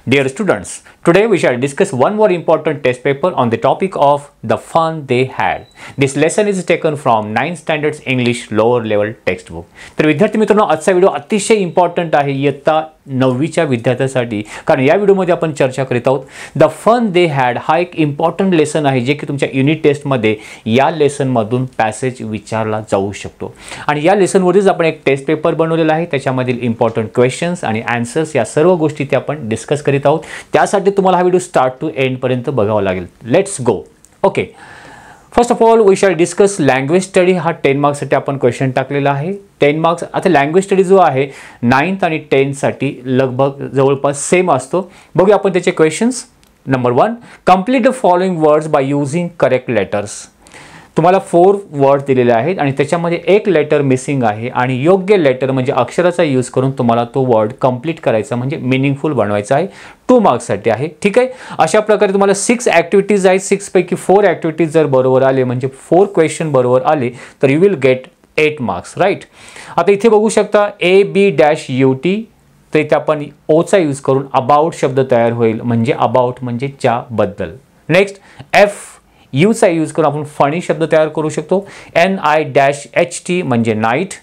Dear students, today we shall discuss one more important test paper on the topic of the fun they had. This lesson is taken from 9th Standards English lower level textbook. तर विद्यार्थी मित्रांनो, आजचा video अतिशय important आहे इयत्ता 9वीच्या विद्यार्थ्यांसाठी, कारण या व्हिडिओमध्ये आपण चर्चा करीत आहोत द फन दे हॅड. हा एक इम्पॉर्टंट लेसन आहे जे की तुमच्या युनिट टेस्टमध्ये या लेसनमधून पॅसेज विचारला जाऊ शकतो. आणि या लेसनवरच आपण एक टेस्ट पेपर बनवलेला आहे. त्याच्यामधील इम्पॉर्टंट क्वेश्चन्स आणि आन्सर्स या सर्व गोष्टी ते आपण डिस्कस करीत आहोत. त्यासाठी तुम्हाला हा व्हिडिओ स्टार्ट टू एंड पर्यंत बघावा लागेल. Let's go. Okay, first of all we shall discuss language study. हा 10 मार्क्ससाठी आपण क्वेश्चन टाकलेला आहे. 10 मार्क्स. आता लँग्वेज स्टडी जो आहे 9th आणि 10th साठी लगभग जवळपास सेम असतो. बघूया आपण त्याचे questions. Number 1, complete the following words by using correct letters. तुम्हाला 4 वर्ड दिलेले आहेत आणि त्याच्यामध्ये एक लेटर मिसिंग आहे आणि योग्य लेटर म्हणजे अक्षराचा यूज करून तुम्हाला तो वर्ड कंप्लीट करायचा म्हणजे मीनिंगफुल बनवायचा आहे. 2 मार्क्ससाठी आहे. ठीक आहे. अशा प्रकारे तुम्हाला 6 ॲक्टिव्हिटीज आहेत. 6 पैकी 4 ॲक्टिव्हिटीज जर बरोबर आले म्हणजे 4 क्वेश्चन बरोबर आले तर you will get 8 marks. Right. आता इथे बघू शकता AB-UT. तर इथे आपण ओचा यूज करून अबाउट शब्द तयार होईल म्हणजे अबाउट म्हणजे ज्याबद्दल. नेक्स्ट FUचा यूज करून आपण फनी शब्द तयार करू शकतो. NI-HT म्हणजे नाईट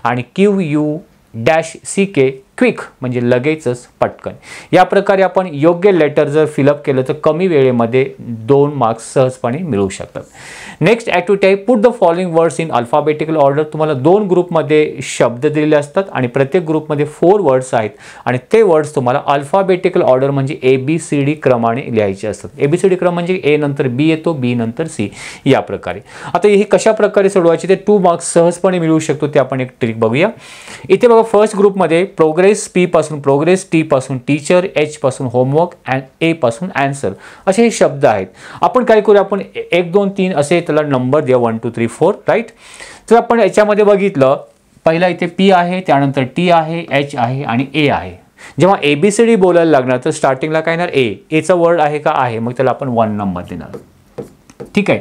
आणि QU-CK क्विक म्हणजे लगेचच पटकन. या प्रकारे आपण योग्य लेटर जर फिलअप केलं तर कमी वेळेमध्ये 2 मार्क्स सहजपणे मिळू शकतात. नेक्स्ट ॲक्टिव्हिटी आहे put the following words in alphabetical order. तुम्हाला 2 ग्रुपमध्ये शब्द दिलेले असतात आणि प्रत्येक ग्रुपमध्ये 4 वर्ड्स आहेत आणि ते वर्ड्स तुम्हाला अल्फाबेटिकल ऑर्डर म्हणजे ABCD क्रमाने लिहायचे असतात. ABCD क्रम म्हणजे A नंतर B येतो, B नंतर C या प्रकारे. आता हे कशा प्रकारे सोडवायचे ते 2 मार्क्स सहजपणे मिळू शकतो ते आपण एक ट्रिक बघूया. इथे बघा फर्स्ट ग्रुपमध्ये प्रोग्रेस P पासून प्रोग्रेस, T पासून टीचर, H पासून होमवर्क अँड A पासून आन्सर असे हे शब्द आहेत. आपण काय करूया, आपण 1 2 3 असे त्याला नंबर द्या 1 2 3 4. राईट. तर आपण याच्यामध्ये बघितलं पहिला इथे P आहे, त्यानंतर T आहे, H आहे आणि A आहे. जेव्हा ABCD बोलायला लागणार तर स्टार्टिंगला काय येणार Aचा वर्ड आहे का आहे, मग त्याला आपण 1 नंबर देणार. ठीक आहे.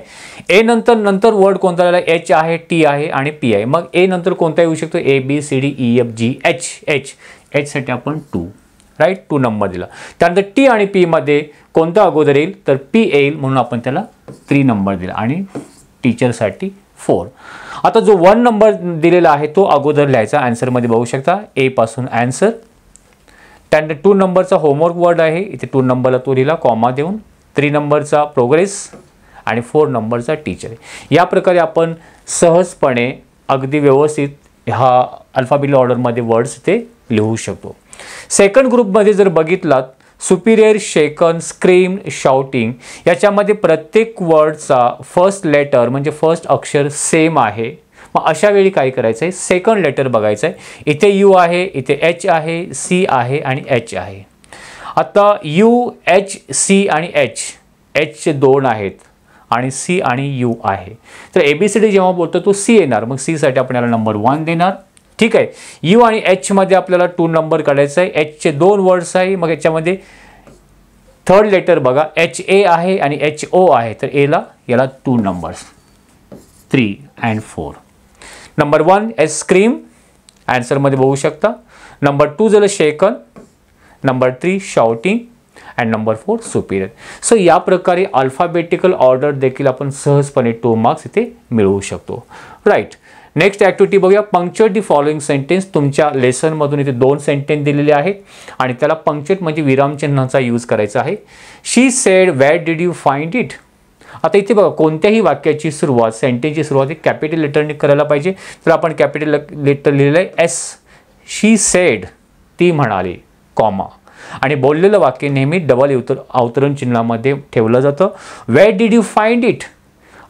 A नंतर वर्ड कोणता आला H आहे, T आहे आणि P आहे. मग A नंतर कोणता येऊ शकतो ABCDEFG H साठी आपण 2. राईट. 2 नंबर दिला. त्यानंतर T आणि P मध्ये कोणता अगोदर येईल तर P येईल म्हणून आपण त्याला 3 नंबर दिला आणि टीचरसाठी 4. आता जो 1 नंबर दिलेला आहे तो अगोदर लिहायचा. आन्सरमध्ये बघू शकता A पासून आन्सर. त्यानंतर 2 नंबरचा होमवर्क वर्ड आहे, इथे 2 नंबरला तो लिहिला कॉमा देऊन. 3 नंबरचा प्रोग्रेस आणि 4 नंबरचा टीचर. या प्रकारे आपण सहजपणे अगदी व्यवस्थित हा अल्फाबेटिकल ऑर्डरमध्ये वर्ड्स ते लिहू शकतो. सेकंड ग्रुपमध्ये जर बघितलात सुपिरियर, शेकन, स्क्रीम, शाउटिंग याच्यामध्ये प्रत्येक वर्डचा फर्स्ट लेटर म्हणजे फर्स्ट अक्षर सेम आहे. मग अशा वेळी काय करायचं आहे, सेकंड लेटर बघायचं आहे. इथे U आहे, इथे H आहे, C आहे आणि H आहे. आता U, H, C आणि H चे 2 आहेत आणि C आणि U आहे. तर ABCD जेव्हा बोलतो तो C येणार, मग C साठी आपण याला नंबर 1 देणार. ठीक आहे. U आणि H मध्ये आपल्याला 2 नंबर काढायचा आहे. H चे 2 वर्ड्स आहे, मग याच्यामध्ये थर्ड लेटर बघा HA आहे आणि HO आहे, तर याला 2 नंबर्स 3 and 4. नंबर 1 स्क्रीम आन्सरमध्ये बघू शकता. नंबर 2 झालं shaken. Number 3 shouting and number 4 superior. So या प्रकारे अल्फाबेटिकल ऑर्डर देखील आपण सहजपणे 2 मार्क्स इथे मिळवू शकतो. राईट. नेक्स्ट ॲक्टिव्हिटी बघूया. Punctuate the following sentence. तुमच्या लेसनमधून इथे 2 सेंटेन्स दिलेले आहेत आणि त्याला पंक्च्युएट म्हणजे विरामचिन्हाचा यूज करायचा आहे. She said where did you find it. आता इथे बघा कोणत्याही वाक्याची सुरुवात सेंटेन्सची सुरुवात ही कॅपिटल लेटरने करायला पाहिजे. तर आपण कॅपिटल लेटर लिहिलं आहे S. शी सेड ती म्हणाली कॉमा आणि बोललेलं वाक्य नेहमी डबल अवतरण चिन्हामध्ये ठेवलं जातं. Where did you find it.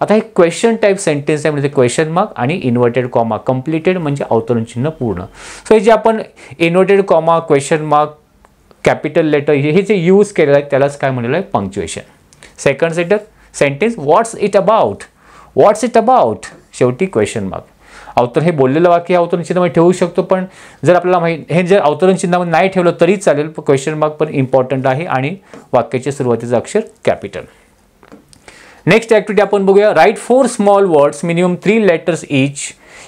आता हे क्वेश्चन टाईप सेंटेन्स आहे म्हणजे क्वेश्चन मार्क आणि इन्व्हर्टेड कॉमा. कंप्लीटेड म्हणजे अवतरण चिन्ह पूर्ण. सो हे जे आपण inverted comma, question mark, capital letter हे जे यूज केलेलं आहे त्यालाच काय म्हणलेलं आहे punctuation. Second sentence what's it about शेवटी क्वेश्चन मार्क. अवतरण हे बोललेलं वाक्य अवतरण चिन्हामध्ये ठेवू शकतो, पण जर आपल्याला हे जर अवतरण चिन्हामध्ये नाही ठेवलं तरी चालेल. क्वेश्चन मार्क पण इम्पॉर्टंट आहे आणि वाक्याच्या सुरुवातीचं अक्षर कॅपिटल. नेक्स्ट ॲक्टिव्हिटी आपण बघूया. Write 4 small words minimum 3 letters each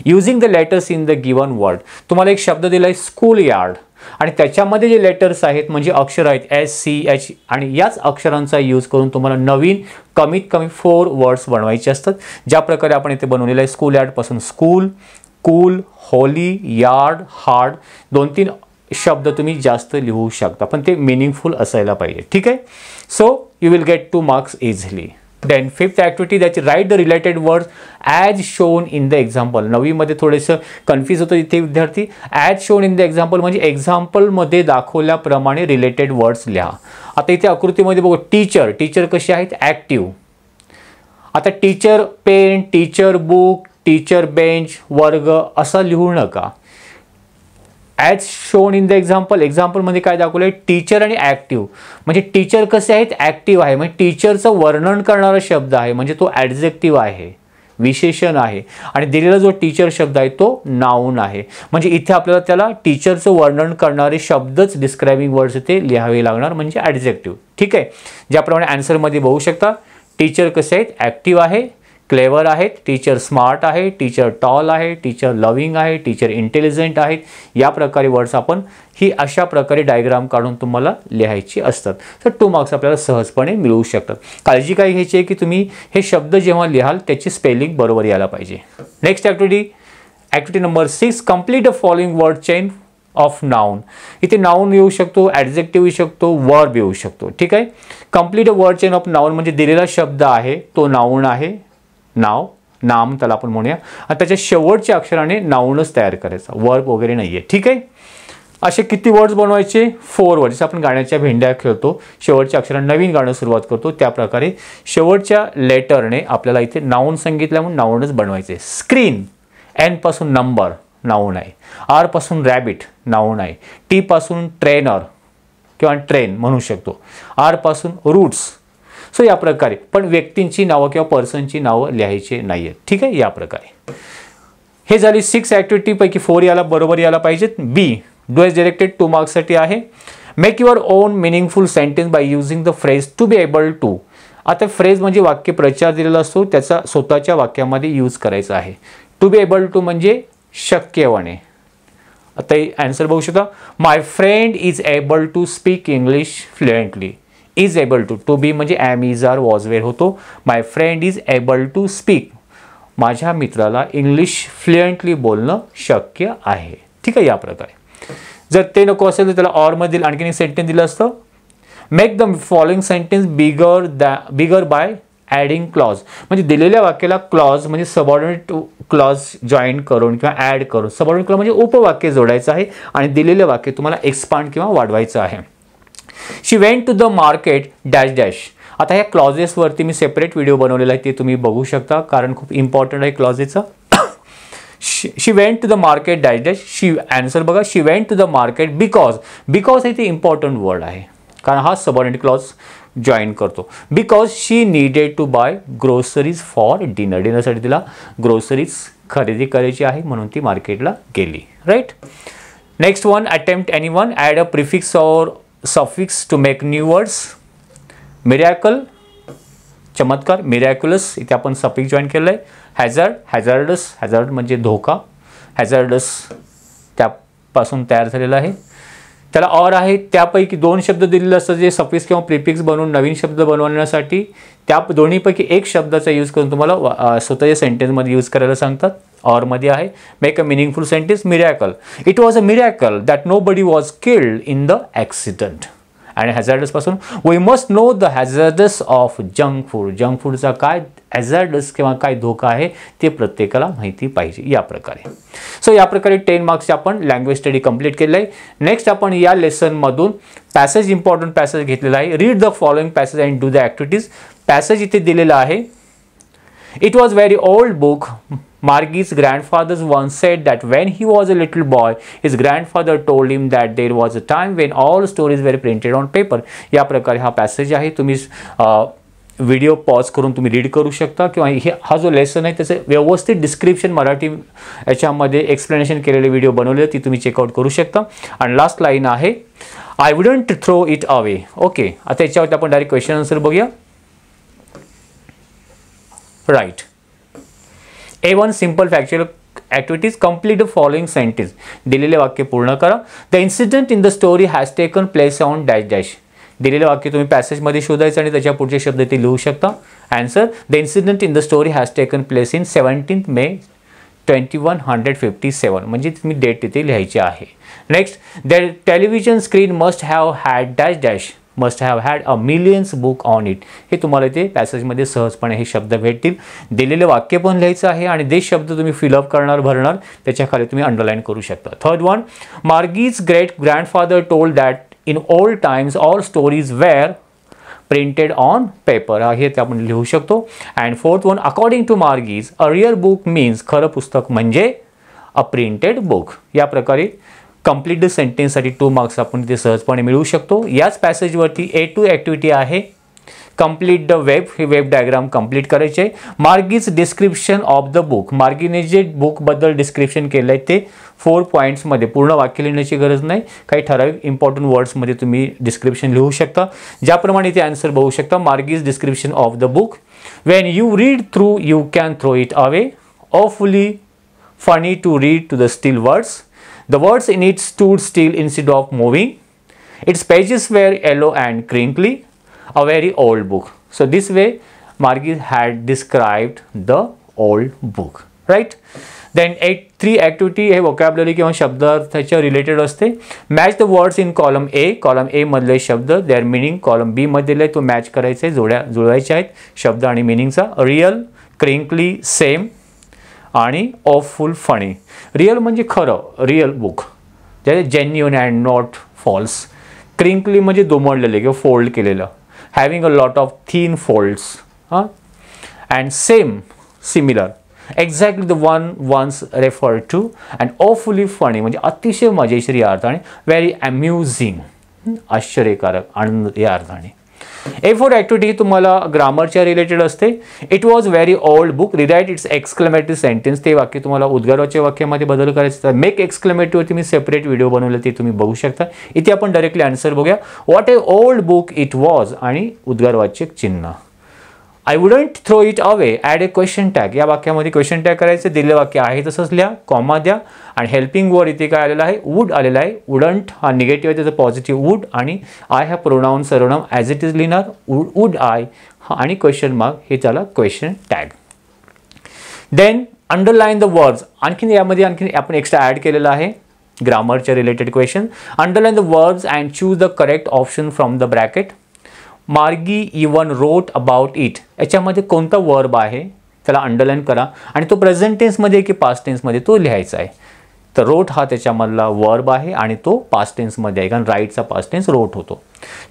using the letters in the given word. तुम्हाला एक शब्द दिला आहे स्कूल यार्ड. आणि त्याच्यामध्ये जे लेटर्स आहेत म्हणजे अक्षर आहेत SCH आणि याच अक्षरांचा यूज करून तुम्हाला नवीन कमीत कमी 4 वर्ड्स बनवायचे असतात. ज्या प्रकारे आपण इथे बनवलेलं आहे स्कूल यार्डपासून school, cool, holy, yard, hard 2-3 शब्द तुम्ही जास्त लिहू शकता पण ते मीनिंगफुल असायला पाहिजे. ठीक आहे. So you will get 2 marks easily. Then fifth activity द्यायची write the related words as shown in the example. नवीमध्ये थोडंसं कन्फ्यूज होतं इथे विद्यार्थी. As shown in the example म्हणजे एक्झाम्पलमध्ये दाखवल्याप्रमाणे रिलेटेड वर्ड्स लिहा. आता इथे आकृतीमध्ये बघू टीचर, टीचर कशी आहेत ॲक्टिव्ह. आता teacher pen, teacher book, teacher bench, वर्ग असं लिहू नका. As shown in the example, एक्झाम्पलमध्ये काय दाखवलं आहे टीचर आणि ॲक्टिव्ह म्हणजे टीचर कसे आहेत ॲक्टिव्ह आहे म्हणजे टीचरचं वर्णन करणारा शब्द आहे म्हणजे तो ॲडजेक्टिव्ह आहे, विशेषण आहे आणि दिलेला जो टीचर शब्द आहे तो नाऊन आहे. म्हणजे इथे आपल्याला त्याला टीचरचं वर्णन करणारे शब्दच डिस्क्रायबिंग वर्ड्स इथे लिहावे लागणार म्हणजे ॲडजेक्टिव्ह. ठीक आहे. ज्याप्रमाणे आन्सरमध्ये बघू शकता टीचर कसे आहेत ॲक्टिव्ह आहे, क्लेवर आहेत, टीचर स्मार्ट आहे, टीचर टॉल आहे, टीचर लविंग आहे, टीचर इंटेलिजंट आहेत. या प्रकारे वर्ड्स आपण ही अशा प्रकारे डायग्राम काढून तुम्हाला लिहायची असतात. तर 2 मार्क्स आपल्याला सहजपणे मिळू शकतात. काळजी काय घ्यायची आहे की तुम्ही हे शब्द जेव्हा लिहाल त्याची स्पेलिंग बरोबर यायला पाहिजे. Next activity number 6 complete the following word chain of noun. इथे नाउन येऊ शकतो, ॲडजेक्टिव्ह येऊ शकतो, वर्ब येऊ शकतो. ठीक आहे. Complete a word chain of noun म्हणजे दिलेला शब्द आहे तो नाउन आहे, नाव, नाम त्याला आपण म्हणूया आणि त्याच्या शेवटच्या अक्षराने नाऊनच तयार करायचा, वर्ब वगैरे नाही आहे. ठीक आहे. असे किती वर्ड्स बनवायचे 4 वर्ड्स. आपण गाण्याच्या भेंड्या खेळतो, शेवटच्या अक्षराने नवीन गाणं सुरुवात करतो त्या प्रकारे शेवटच्या लेटरने आपल्याला इथे नाऊन सांगितलं म्हणून नाऊनच बनवायचे. स्क्रीन, N पासून नंबर नाऊन आहे, R पासून रॅबिट नाऊन आहे, T पासून ट्रेनर किंवा ट्रेन म्हणू शकतो, R पासून रूट्स. सो या प्रकारे पण व्यक्तींची नावं किंवा पर्सनची नावं लिहायची नाही आहेत. ठीक आहे. या प्रकारे हे झाली 6 ॲक्टिव्हिटीपैकी 4 याला बरोबर यायला पाहिजेत. बी डू एज डिरेक्टेड 2 मार्क्ससाठी आहे. Make your own meaningful sentence by using the phrase to be able to. आता फ्रेज म्हणजे वाक्य प्रचार दिलेला असतो त्याचा स्वतःच्या वाक्यामध्ये यूज करायचा आहे. टू बी एबल टू म्हणजे शक्यपणे. आता आन्सर बघू शकता. My friend is able to speak English fluently. Is able to be म्हणजे am, is, are, was, were होतो. My friend is able to speak माझ्या मित्राला इंग्लिश फ्लुएंटली बोलणं शक्य आहे. ठीक आहे. या प्रकारे जर ते नको असेल तर त्याला ऑरमधील आणखीन एक सेंटेन्स दिलं असतं. Make the following sentence bigger bye adding clause म्हणजे दिलेल्या वाक्याला क्लॉज म्हणजे सबऑर्डिनेट क्लॉज जॉईन करून किंवा ॲड करून. सबऑर्डिनेट क्लॉज म्हणजे उपवाक्य जोडायचं आहे आणि दिलेलं वाक्य तुम्हाला एक्सपांड किंवा वाढवायचं आहे. She went to the market dash dash. आता ह्या क्लॉजेसवरती मी सेपरेट व्हिडिओ बनवलेला आहे ते तुम्ही बघू शकता कारण खूप इम्पॉर्टंट आहे क्लॉजेसचं. She went to the market dash dash. She answer बघा. She went to the market because हे ते इम्पॉर्टंट वर्ड आहे कारण हा सबऑर्डिनेट क्लॉज जॉईन करतो. Because she needed to buy groceries for dinner. डिनरसाठी तिला ग्रोसरीज खरेदी करायची आहे म्हणून ती मार्केटला गेली. Right. Next one attempt anyone add a prefix or suffix to make new words. Miracle चमत्कार, मिरॅक्युलस इथे आपण सफिक्स जॉईन केलं आहे. हॅझर्ड, हॅझर्डस, हॅझर्ड म्हणजे धोका, हॅझर्डस त्यापासून तयार झालेलं आहे. त्याला ऑर आहे. त्यापैकी 2 शब्द दिलेले असतात जे सफिक्स किंवा प्रिफिक्स बनवून नवीन शब्द बनवण्यासाठी त्या दोन्हीपैकी एक शब्दाचा यूज करून तुम्हाला स्वतःच्या सेंटेन्समध्ये यूज करायला सांगतात. ऑरमध्ये आहे make a meaningful sentence. Miracle, it was a miracle that nobody was killed in the accident. आणि हॅझर्डस पासून we must know the hazards of junk food. Junk फूडचा काय हॅझर्डस किंवा काय धोका आहे ते प्रत्येकाला माहिती पाहिजे. या प्रकारे सो या प्रकारे 10 मार्क्सचे आपण लँग्वेज स्टडी कंप्लीट केलं आहे. नेक्स्ट आपण या लेसनमधून पॅसेज, इम्पॉर्टंट पॅसेज घेतलेला आहे. Read the following passage and do the activities. Passage इथे दिलेला आहे. It was very old book. Margie's grandfather once said that when he was a little boy, his grandfather told him that there was a time when all stories were printed on paper. या प्रकारे हा passage आहे. तुम्ही video pause करून तुम्ही read करू शकता किंवा हा जो लेसन आहे त्याचं व्यवस्थित डिस्क्रिप्शन मराठी याच्यामध्ये एक्सप्लेनेशन केलेले व्हिडिओ बनवले ती तुम्ही चेकआउट करू शकता. आणि लास्ट लाईन आहे I wouldn't throw it away. Okay. आता याच्यावरती आपण डायरेक्ट क्वेश्चन आन्सर बघूया. Right. A1 simple factual activities complete the following sentence. दिलेले वाक्य पूर्ण करा. The incident in the story has taken place on dash dash. दिलेले वाक्य तुम्ही पॅसेजमध्ये शोधायचं आणि त्याच्या पुढचे शब्द ते लिहू शकता. Answer, the incident in the story has taken place in 17 मे 2157. म्हणजे तुम्ही डेट तिथे लिहायची आहे. Next, the television screen must have had dash dash. Must have had a millions book on it. हे तुम्हाला इथे पॅसेजमध्ये सहजपणे हे शब्द भेटतील. दिलेले वाक्य पण लिहायचं आहे आणि जे शब्द तुम्ही फिलअप करणार भरणार त्याच्या खाली तुम्ही अंडरलाईन करू शकता. Third one, Margie's great grandfather told that in old times all stories were printed on paper. हे ते आपण लिहू शकतो. And fourth one, according to Margie's a real book means, खरं पुस्तक म्हणजे अ प्रिंटेड बुक. या प्रकारे कंप्लीट द सेंटेन्ससाठी 2 मार्क्स आपण ते सहजपणे मिळवू शकतो. याच पॅसेजवरती A2 ॲक्टिव्हिटी आहे. Complete the web. हे वेब डायग्राम कंप्लीट करायचे आहे. मार्गीज डिस्क्रिप्शन ऑफ द बुक. मार्गीने जे बुकबद्दल डिस्क्रिप्शन केलं आहे ते 4 पॉईंट्समध्ये, पूर्ण वाक्य लिहिण्याची गरज नाही, काही ठराविक इम्पॉर्टंट वर्ड्समध्ये तुम्ही डिस्क्रिप्शन लिहू शकता. ज्याप्रमाणे ते आन्सर बघू शकता. Margie's description of the book. When you read through you can throw it away. Awfully funny to read to the still words. The words in it stood still instead of moving. Its pages were yellow and crinkly. A very old book. So this way Margis had described the old book. Right? Then 3 activity हे vocabulary किंवा शब्दार्थाच्या related असते. Match the words in column A. Column A मधले शब्द their meaning column बी मध्ये तो match करायचे, जुळवायचे आहेत शब्द आणि मिनिंगचा. रिअल, क्रिंकली सेम आणि ऑफुल फनी. रिअल म्हणजे खरं, रिअल बुक, जे genuine and not false. Crinkly म्हणजे दुमडलेले किंवा फोल्ड केलेलं, having a lot of thin folds. And same, similar, exactly the one ones refer to. And awfully funny म्हणजे अतिशय मजेशीर या अर्थाने. व्हेरी अम्युझिंग, आश्चर्यकारक, आनंद या अर्थाने. A4 ॲक्टिव्हिटी तुम्हाला ग्रामरच्या रिलेटेड असते. It was very old book. Rewrite its exclamatory sentence. ते वाक्य तुम्हाला उद्गाराच्या वाक्यामध्ये बदल करायचं तर मेक एक्सक्लेमेटरीवरती मी सेपरेट व्हिडिओ बनवले, ते तुम्ही बघू शकता. इथे आपण डायरेक्टली आन्सर बघूया. What a old book it was आणि उद्गारवाचक चिन्ह. I wouldn't throw it away. Add a question tag. या वाक्यामध्ये क्वेश्चन टॅग करायचं. दिलेलं वाक्य आहे तसंच लिहा, कॉमा द्या. आणि हेल्पिंग वर्ड इथे काय आलेला आहे, वूड आलेला आहे. वुडंट हा निगेटिव्ह आहे, त्याचं पॉझिटिव्ह वूड. आणि आय हा प्रोनाऊन सर्वनाम ॲज इट इज लिहिणार, वूड आय. आणि क्वेश्चन मार्क हे त्याला question tag. Then underline the words. आणखीन यामध्ये आणखीन आपण एक्स्ट्रा ॲड केलेलं आहे ग्रामरच्या related question. Underline the words and choose the correct option from the bracket. Margie even wrote about it. याच्यामध्ये कोणता वर्ब आहे त्याला अंडरलाईन करा आणि तो प्रेझेंट टेन्समध्ये की पास्ट टेन्समध्ये तो लिहायचा आहे. तर रोट हा त्याच्यामधला वर्ब आहे आणि तो पास्ट टेन्समध्ये आहे, कारण राईटचा पास्ट टेन्स रोट होतो.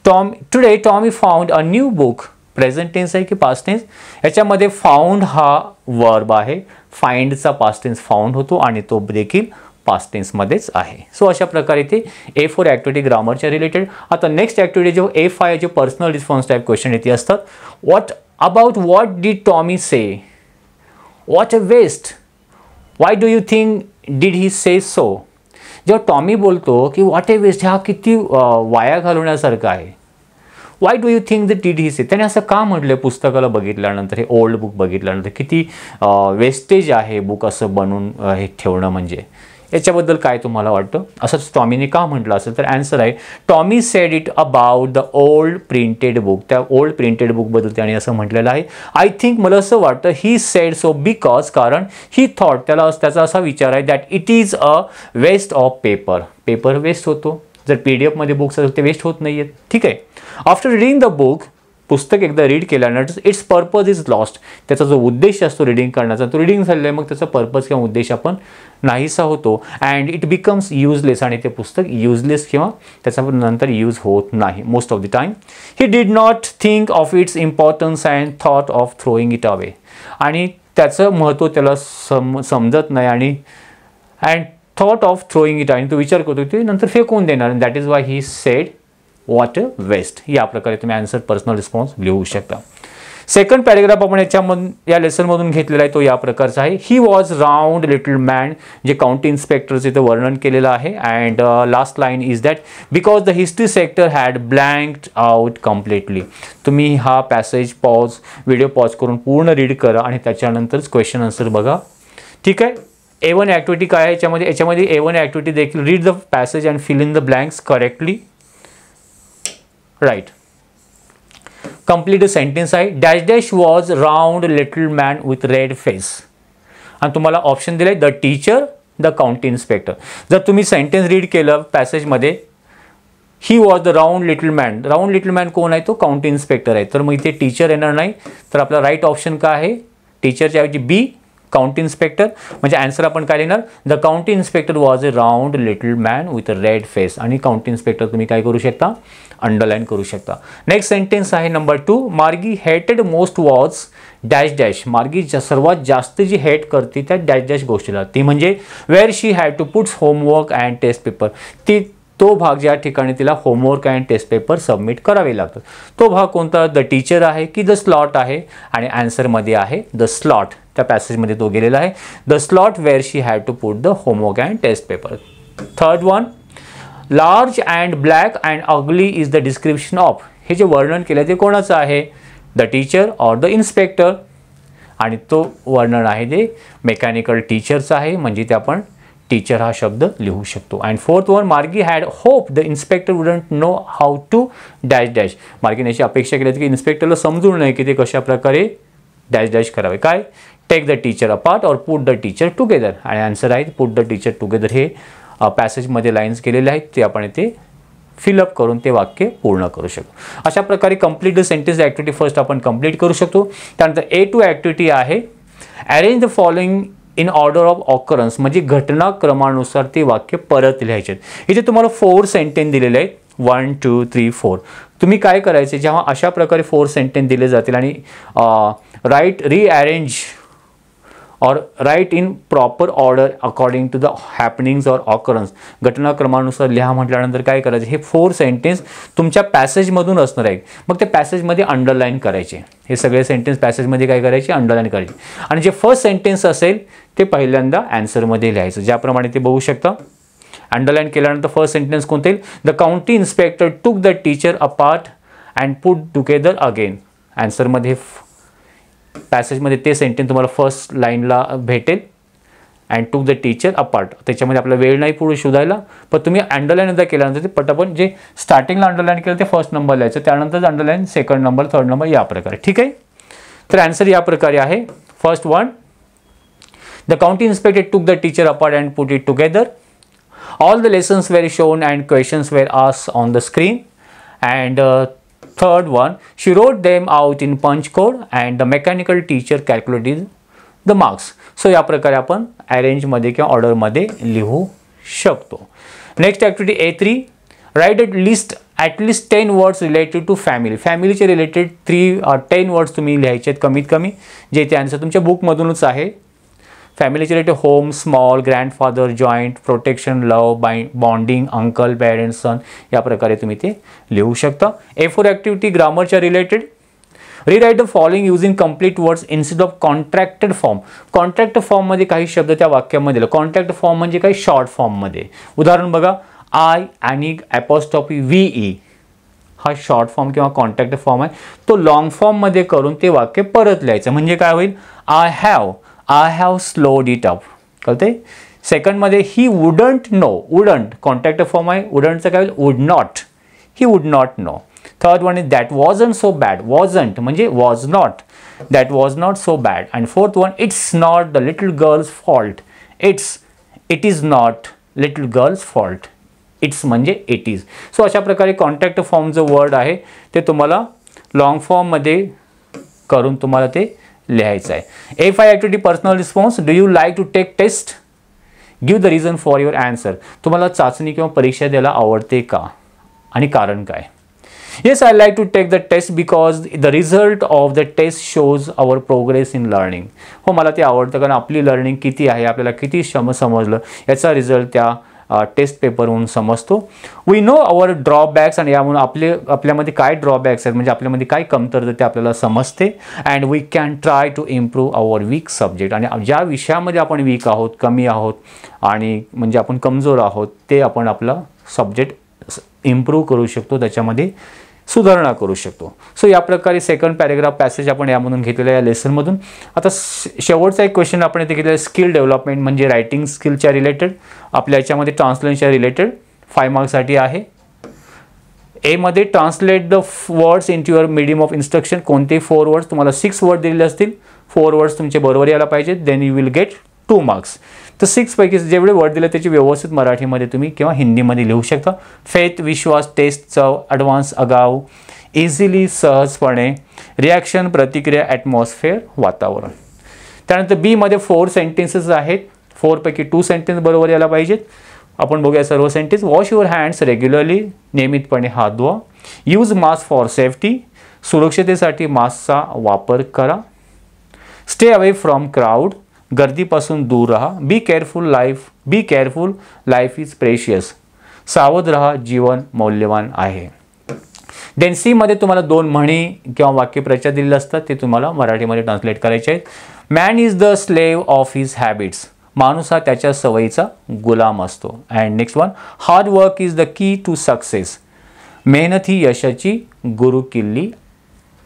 Today Tommy found a new book. Present tense आहे की पास्ट टेन्स. याच्यामध्ये फाउंड हा वर्ब आहे, फाइंडचा पास्ट टेन्स फाउंड होतो आणि तो देखील पास्ट टेन्समध्येच आहे. सो अशा प्रकारे ते A4 ॲक्टिव्हिटी ग्रामरच्या रिलेटेड. आता नेक्स्ट ॲक्टिव्हिटी जो A5 जे पर्सनल रिस्पॉन्स टाईप क्वेश्चन इथे असतात. What did Tommy say. What a waste. Why do you think did he say so. जेव्हा टॉमी बोलतो की व्हॉट अ वेस्ट, हा किती वाया घालवण्यासारखं आहे. Why do you think the did he say. त्याने असं का म्हटलं पुस्तकाला बघितल्यानंतर, हे ओल्ड बुक बघितल्यानंतर, किती वेस्टेज आहे बुक असं बनवून हे ठेवणं म्हणजे. याच्याबद्दल काय तुम्हाला वाटतं, असंच टॉमीने का म्हटलं असेल तर आन्सर आहे Tommy sed it about the old printed book. त्या ओल्ड प्रिंटेड बुकबद्दल त्याने असं म्हटलेलं आहे. आय थिंक, मला असं वाटतं, ही सेड सो बिकॉज, कारण ही थॉट, त्याचा असा विचार आहे that it is a waste of paper. Paper waste होतो. जर PDF मध्ये बुक्स असेल ते वेस्ट होत नाही आहेत. ठीक आहे. आफ्टर रीडिंग द बुक, पुस्तक एकदा रीड केल्यानंतर इट्स पर्पज इज लॉस्ट. त्याचा जो उद्देश असतो रीडिंग करण्याचा तो रीडिंग झालेला आहे, मग त्याचा पर्पज किंवा उद्देश आपण नाहीसा होतो. And it becomes useless. आणि ते पुस्तक युजलेस किंवा त्याचा नंतर यूज होत नाही most of the time. He did not think of its importance and thought of throwing it away. आणि त्याचं महत्त्व त्याला समजत नाही आणि and thought of throwing it, आणि तो विचार करतो ते नंतर फेकून देणार. That is why he said what a waste. या प्रकारे तुम्ही आन्सर पर्सनल रिस्पॉन्स लिहू शकता. सेकंड पॅरेग्राफ आपण या लेसनमधून घेतलेला आहे तो या प्रकारचा आहे. He was round little man, जे काउंटी इन्स्पेक्टरचं इथं वर्णन केलेलं आहे. And last line is that because the history sector had blanked out completely. तुम्ही हा पॅसेज व्हिडिओ पॉज करून पूर्ण रीड करा आणि त्याच्यानंतरच क्वेश्चन आन्सर बघा. ठीक आहे. A1 ॲक्टिव्हिटी काय आहे याच्यामध्ये A1 ॲक्टिव्हिटी देखील read the passage and fill in the blanks correctly right. Complete the sentence आहे. Dash dash was round little man with red face. आणि तुम्हाला ऑप्शन दिले the teacher, the county inspector. जर तुम्ही सेंटेन्स रीड केलं पॅसेजमध्ये, he was the round little man. Round little man कोण आहे? तो काउंटी इन्स्पेक्टर आहे. तर मग इथे टीचर येणार नाही. तर आपला राईट ऑप्शन काय आहे? टीचरच्या ऐवजी बी, काउंटी इन्स्पेक्टर. म्हणजे आन्सर आपण काय लिहिणार? The county inspector was a round little man with a red face. आणि काउंटी इन्स्पेक्टर तुम्ही काय करू शकता? अंडरलाईन करू शकता. नेक्स्ट सेंटेन्स आहे नंबर 2. मार्गी हेटेड मोस्ट वॉज डॅश डॅश. मार्गी सर्वात जास्त जी हेट करते त्या डॅश डॅश गोष्टीला, ती म्हणजे where she had to puts homework and test paper. तो भाग ज्या ठिकाणी तिला homework and test paper submit करावे लागतात. तो भाग कोणता? द टीचर आहे की द स्लॉट आहे? आणि आन्सरमध्ये आहे द स्लॉट. त्या पॅसेजमध्ये तो गेलेला आहे. The slot where she had to put the homework and test paper. Third one, large and black and ugly is the description of. हे जे वर्णन केलं ते कोणाचं आहे? The teacher or the inspector. आणि तो वर्णन आहे ते मेकॅनिकल टीचरचं आहे, म्हणजे ते आपण टीचर हा शब्द लिहू शकतो. And fourth one, Margie had hope the inspector wouldn't know how to dash dash. मार्गीने अशी अपेक्षा केली की इन्स्पेक्टरला समजून नाही की ते कशा प्रकारे डॅश डॅश करावे. काय? टेक द टीचर अपार्ट और पुट द टीचर टुगेदर. आणि आन्सर आहे पुट द टीचर टुगेदर. हे पॅसेजमध्ये लाईन्स केलेले आहेत, ते आपण इथे फिलअप करून ते वाक्य पूर्ण करू शकतो. अशा प्रकारे complete the sentence activity first आपण कंप्लीट करू शकतो. त्यानंतर A2 ॲक्टिव्हिटी आहे arrange the following in order of occurrence. म्हणजे घटनाक्रमानुसार ते वाक्य परत लिहायचे. इथे तुम्हाला 4 सेंटेन्स दिलेले आहेत, 1 2 3 4. तुम्ही काय करायचे? जेव्हा अशा प्रकारे 4 सेंटेन्स दिले जातील आणि write rearrange or write in proper order according to the happenings or occurrence, घटनाक्रमानुसार लिहा म्हटल्यानंतर काय करायचं? हे 4 सेंटेन्स तुमच्या पॅसेजमधून असणार आहे. मग ते पॅसेजमध्ये अंडरलाईन करायचे. हे सगळे सेंटेन्स पॅसेजमध्ये काय करायचे? अंडरलाईन करायचे. आणि जे फर्स्ट सेंटेन्स असेल ते पहिल्यांदा आन्सरमध्ये लिहायचं. ज्याप्रमाणे ते बघू शकता. अंडरलाईन केल्यानंतर फर्स्ट सेंटेन्स कोणते येईल? The county inspector took the teacher apart and put together again. आन्सरमध्ये पॅसेजमध्ये ते सेंटेन्स तुम्हाला फर्स्ट लाईनला भेटेल. अँड टूक द टीचर अपार्ट. त्याच्यामध्ये आपला वेळ नाही पुढे शोधायला, पण तुम्ही अंडरलाईन एकदा केल्यानंतर ते पटापट जे स्टार्टिंगला अंडरलाईन केलं ते फर्स्ट नंबर लिहायचं, त्यानंतर underline second number, third number, या प्रकारे. ठीक आहे. तर आन्सर या प्रकारे आहे. First one, the county inspector took the teacher apart and put it together. All the lessons were shown and questions were asked on the screen. And third one, she wrote them out in punch code and the mechanical teacher calculated the marks. So या प्रकारे आपण अरेंजमध्ये किंवा ऑर्डरमध्ये लिहू शकतो. Next activity A3, write at least 10 words related to family. फॅमिलीचे related 10 words तुम्ही लिहायचे आहेत कमीत कमी, जे इथे आन्सर तुमच्या बुकमधूनच आहे. फॅमिलीचे related home, small, grandfather, joint, protection, love, bonding, uncle, parents, son, या प्रकारे तुम्ही ते लिहू शकता. A4 ॲक्टिव्हिटी ग्रामरच्या related, rewrite the following using complete words instead of contracted form. Contract फॉर्ममध्ये काही शब्द त्या वाक्यामध्ये दिले. कॉन्ट्रॅक्ट फॉर्म म्हणजे काही शॉर्ट फॉर्ममध्ये. उदाहरण बघा, आय आणि ॲपॉस्ट्रॉफी VE हा शॉर्ट फॉर्म किंवा कॉन्ट्रॅक्ट फॉर्म आहे. तो लॉंग फॉर्ममध्ये करून ते वाक्य परत लिहायचं. म्हणजे काय होईल? I have slowed it up. कळते? सेकंडमध्ये he wouldn't know. Wouldn't contract form आहे. वुडंटचं काय होईल? Would not. He would not know. Third one is that wasn't so bad. Wasn't म्हणजे was not. That was not so bad. And fourth one, it's not the little girl's fault. It is not little girl's fault. It's म्हणजे it is. So अशा प्रकारे contract फॉर्मचं word आहे ते तुम्हाला long फॉर्ममध्ये करून तुम्हाला ते लिहायचं आहे. A5 activity personal response, do you like to take test, give the reason for your answer. तुम्हाला चाचणी किंवा परीक्षा द्यायला आवडते का आणि कारण काय? Yes, I like to take the test because the result of the test shows our progress in learning. हो, मला ते आवडतं कारण आपली लर्निंग किती आहे, आपल्याला किती समजलं याचा रिझल्ट त्या टेस्ट पेपरहून समजतो. वी नो अवर ड्रॉबॅक्स, आणि यामुळे आपल्यामध्ये काय ड्रॉबॅक्स आहेत म्हणजे आपल्यामध्ये काय कमतरता ते आपल्याला समजते. And we can try to improve our weak subject. आणि ज्या विषयामध्ये आपण वीक आहोत, कमी आहोत आणि म्हणजे आपण कमजोर आहोत, ते आपण आपला सब्जेक्ट इम्प्रूव्ह करू शकतो, त्याच्यामध्ये सुधारणा करू शकतो. सो या प्रकारे सेकंड पॅरेग्राफ पॅसेज आपण यामधून घेतलेला या लेसनमधून. आता शेवटचा एक क्वेश्चन आपण इथे घेतलेला स्किल डेव्हलपमेंट म्हणजे रायटिंग स्किलच्या रिलेटेड, आपल्या याच्यामध्ये ट्रान्सलेशनच्या रिलेटेड 5 मार्क्ससाठी आहे. मध्ये translate the words into your medium of instruction. कोणते 4 वर्ड्स, तुम्हाला 6 वर्ड दिलेले असतील, 4 वर्ड्स तुमचे बरोबर यायला पाहिजेत, then you will get 2 marks. तर 6 पैकी जेवढे वर्ड दिले त्याची व्यवस्थित मराठीमध्ये तुम्ही किंवा हिंदीमध्ये लिहू शकता. फेथ, विश्वास, टेस्ट, चव, ॲडव्हान्स, आगाऊ, इझिली, सहजपणे, रिॲक्शन, प्रतिक्रिया, ॲटमॉस्फिअर, वातावरण. त्यानंतर मध्ये 4 सेंटेन्सेस आहेत, 4 पैकी 2 सेंटेन्स बरोबर यायला पाहिजेत. आपण बघूया सर्व sentence. Wash your hands regularly, नियमितपणे हात धुवा. यूज मास्क फॉर सेफ्टी, सुरक्षतेसाठी मास्कचा वापर करा. स्टे अवे फ्रॉम क्राऊड, गर्दीपासून दूर राहा. Be careful life is precious, सावध राहा, जीवन मौल्यवान आहे. देन मध्ये तुम्हाला 2 म्हणी किंवा वाक्यप्रचार दिलेले असतात, ते तुम्हाला मराठीमध्ये ट्रान्सलेट करायचे आहेत. Man is the slave of his habits, माणूस हा त्याच्या सवयीचा गुलाम असतो. And next one, hard work is the key to success, मेहनत ही यशाची गुरुकिल्ली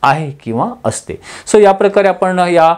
आहे किंवा असते. सो या प्रकारे आपण या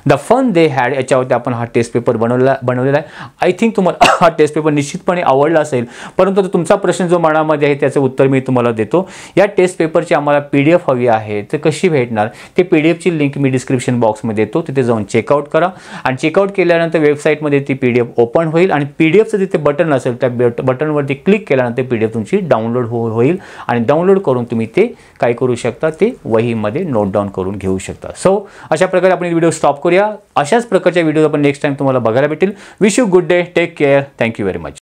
द फन दे हॅड याच्यावरती आपण हा टेस्ट पेपर बनवलेला आहे. आय थिंक तुम्हाला हा टेस्ट पेपर निश्चितपणे आवडला असेल, परंतु तुमचा प्रश्न जो मनामध्ये आहे त्याचं उत्तर मी तुम्हाला देतो. या टेस्ट पेपरची आम्हाला PDF हवी आहे, तर कशी भेटणार, ते PDFची लिंक मी डिस्क्रिप्शन बॉक्समध्ये देतो, तिथे जाऊन चेकआउट करा. आणि चेकआउट केल्यानंतर वेबसाईटमध्ये ती PDF ओपन होईल आणि PDFचं तिथे बटन असेल, त्या बटनवरती क्लिक केल्यानंतर PDF तुमची डाउनलोड होईल आणि डाउनलोड करून तुम्ही ते काय करू शकता, ते वहीमध्ये नोट डाऊन करून घेऊ शकता. सो अशा प्रकारे आपण व्हिडिओ स्टॉप करूया. अशाच प्रकारच्या व्हिडिओ आपण नेक्स्ट टाइम तुम्हाला बघायला भेटेल. Wish you good day, take care, thank you very much.